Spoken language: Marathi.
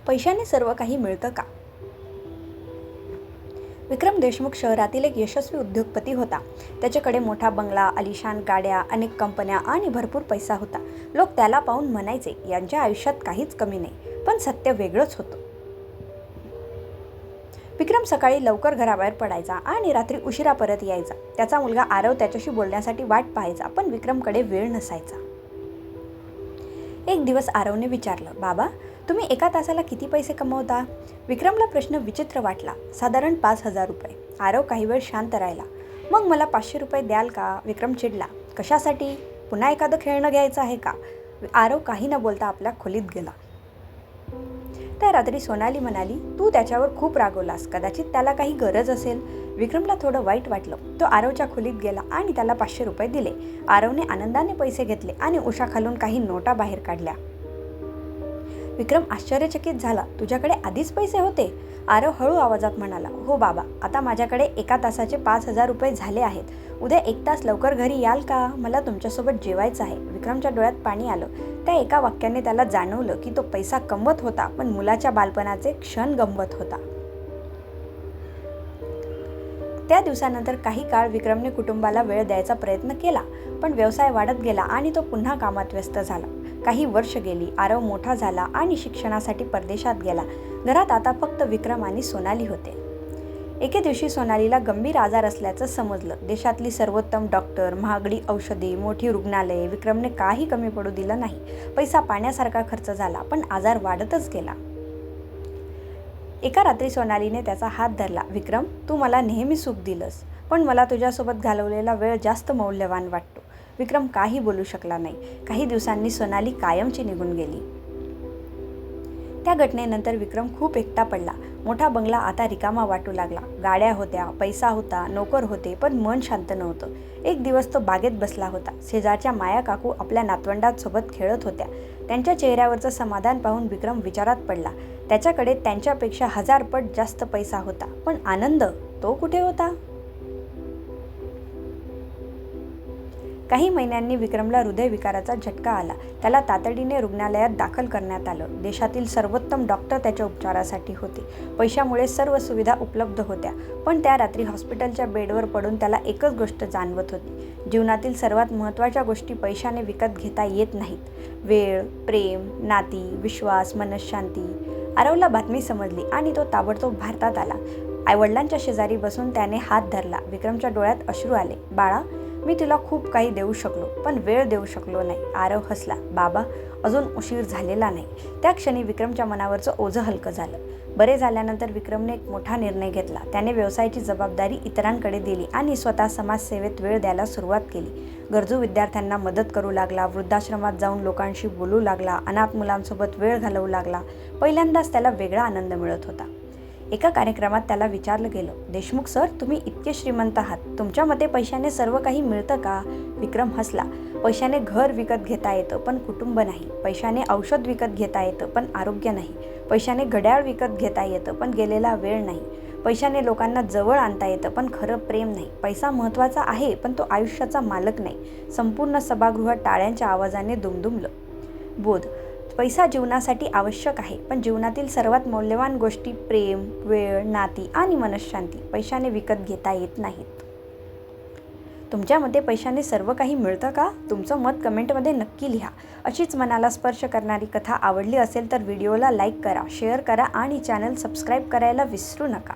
पैशाने सर्व काही मिळतं का? विक्रम देशमुख शहरातील एक यशस्वी उद्योगपती होता. त्याच्याकडे मोठा बंगला, आलिशान गाड्या, अनेक कंपन्या आणि भरपूर पैसा होता. लोक त्याला पाहून म्हणायचे, यांच्या आयुष्यात काहीच कमी नाही. पण सत्य वेगळंच होतं. विक्रम सकाळी लवकर घराबाहेर पडायचा आणि रात्री उशिरा परत यायचा. त्याचा मुलगा आरव त्याच्याशी बोलण्यासाठी वाट पाहायचा, पण विक्रमकडे वेळ नसायचा. एक दिवस आरवने विचारलं, बाबा, तुम्ही एका तासाला किती पैसे कमवता? विक्रमला प्रश्न विचित्र वाटला. साधारण 5,000 रुपये. आरव काही वेळ शांत राहिला. मग मला 500 रुपये द्याल का? विक्रम चिडला. कशासाठी? पुन्हा एखादं खेळणं घ्यायचं आहे का? आरव काही न बोलता आपल्या खोलीत गेला. त्या रात्री सोनाली म्हणाली, तू त्याच्यावर खूप रागवलास. कदाचित त्याला काही गरज असेल. विक्रमला थोडं वाईट वाटलं. तो आरवच्या खोलीत गेला आणि त्याला 500 रुपये दिले. आरवने आनंदाने पैसे घेतले आणि उशाखालून काही नोटा बाहेर काढल्या. विक्रम आश्चर्यचकित झाला. तुझ्याकडे आधीच पैसे होते? आरव हळू आवाजात म्हणाला, हो बाबा, आता माझ्याकडे एका तासाचे 5,000 रुपये झाले आहेत. उद्या 1 तास लवकर घरी याल का? मला तुमच्यासोबत जेवायचं आहे. विक्रमच्या डोळ्यात पाणी आलं. त्या एका वाक्याने त्याला जाणवलं की तो पैसा कमवत होता, पण मुलाच्या बालपणाचे क्षण गमवत होता. त्या दिवसानंतर काही काळ विक्रमने कुटुंबाला वेळ द्यायचा प्रयत्न केला, पण व्यवसाय वाढत गेला आणि तो पुन्हा कामात व्यस्त झाला. काही वर्ष गेली. आरव मोठा झाला आणि शिक्षणासाठी परदेशात गेला. घरात आता फक्त विक्रम आणि सोनाली होते. एके दिवशी सोनालीला गंभीर आजार असल्याचं समजलं. देशातली सर्वोत्तम डॉक्टर, महागडी औषधे, मोठी रुग्णालये. विक्रमने काही कमी पडू दिलं नाही. पैसा पाण्यासारखा खर्च झाला, पण आजार वाढतच गेला. एका रात्री सोनालीने त्याचा हात धरला. विक्रम, तू मला नेहमी सुख दिलंस, पण मला तुझ्यासोबत घालवलेला वेळ जास्त मौल्यवान वाटतो. विक्रम काही बोलू शकला नाही. काही दिवसांनी सोनाली कायमची निघून गेली. त्या घटनेनंतर विक्रम खूप एकटा पडला. मोठा बंगला आता रिकामा वाटू लागला. गाड्या होत्या, पैसा होता, नोकर होते, पण मन शांत नव्हतं. एक दिवस तो बागेत बसला होता. शेजारच्या माया काकू आपल्या नातवंडांसोबत खेळत होत्या. त्यांच्या चेहऱ्यावरचं समाधान पाहून विक्रम विचारात पडला. त्याच्याकडे त्यांच्यापेक्षा 1000 पट जास्त पैसा होता, पण आनंद तो कुठे होता? काही महिन्यांनी विक्रमला हृदयविकाराचा झटका आला. त्याला तातडीने रुग्णालयात दाखल करण्यात आलं. देशातील सर्वोत्तम डॉक्टर त्याच्या उपचारासाठी होते. पैशामुळे सर्व सुविधा उपलब्ध होत्या, पण त्या रात्री हॉस्पिटलच्या बेडवर पडून त्याला एकच गोष्ट जाणवत होती. जीवनातील सर्वात महत्त्वाच्या गोष्टी पैशाने विकत घेता येत नाहीत. वेळ, प्रेम, नाती, विश्वास, मनःशांती. आरवला बातमी समजली आणि तो ताबडतोब भारतात आला. आईवडिलांच्या शेजारी बसून त्याने हात धरला. विक्रमच्या डोळ्यात अश्रू आले. बाळा, मी तुला खूप काही देऊ शकलो, पण वेळ देऊ शकलो नाही. आरव हसला. बाबा, अजून उशीर झालेला नाही. त्या क्षणी विक्रमच्या मनावरचं ओझं हलकं झालं. बरे झाल्यानंतर विक्रमने एक मोठा निर्णय घेतला. त्याने व्यवसायाची जबाबदारी इतरांकडे दिली आणि स्वतः समाजसेवेत वेळ द्यायला सुरुवात केली. गरजू विद्यार्थ्यांना मदत करू लागला. वृद्धाश्रमात जाऊन लोकांशी बोलू लागला. अनाथ मुलांसोबत वेळ घालवू लागला. पहिल्यांदाच त्याला वेगळा आनंद मिळत होता. एका कार्यक्रमात त्याला विचारलं गेलं, देशमुख सर, तुम्ही इतके श्रीमंत आहात, तुमच्या मते पैशाने सर्व काही मिळतं का? विक्रम हसला. पैशाने घर विकत घेता येतं, पण कुटुंब नाही. पैशाने औषध विकत घेता येतं, पण आरोग्य नाही. पैशाने घड्याळ विकत घेता येतं, पण गेलेला वेळ नाही. पैशाने लोकांना जवळ आणता येतं, पण खरं प्रेम नाही. पैसा महत्त्वाचा आहे, पण तो आयुष्याचा मालक नाही. संपूर्ण सभागृह टाळ्यांच्या आवाजाने दुमदुमलं. बोध: पैसा जीवनासाठी आवश्यक आहे, पण जीवनातील सर्वात मौल्यवान गोष्टी प्रेम, वेळ, नाती आणि मनःशांती पैशाने विकत घेता येत नाहीत. तुमच्या मते पैशाने सर्व काही मिळतं का? तुमचं मत कमेंटमध्ये नक्की लिहा. अशीच मनाला स्पर्श करणारी कथा आवडली असेल तर व्हिडिओला लाईक करा, शेअर करा आणि चॅनल सबस्क्राईब करायला विसरू नका.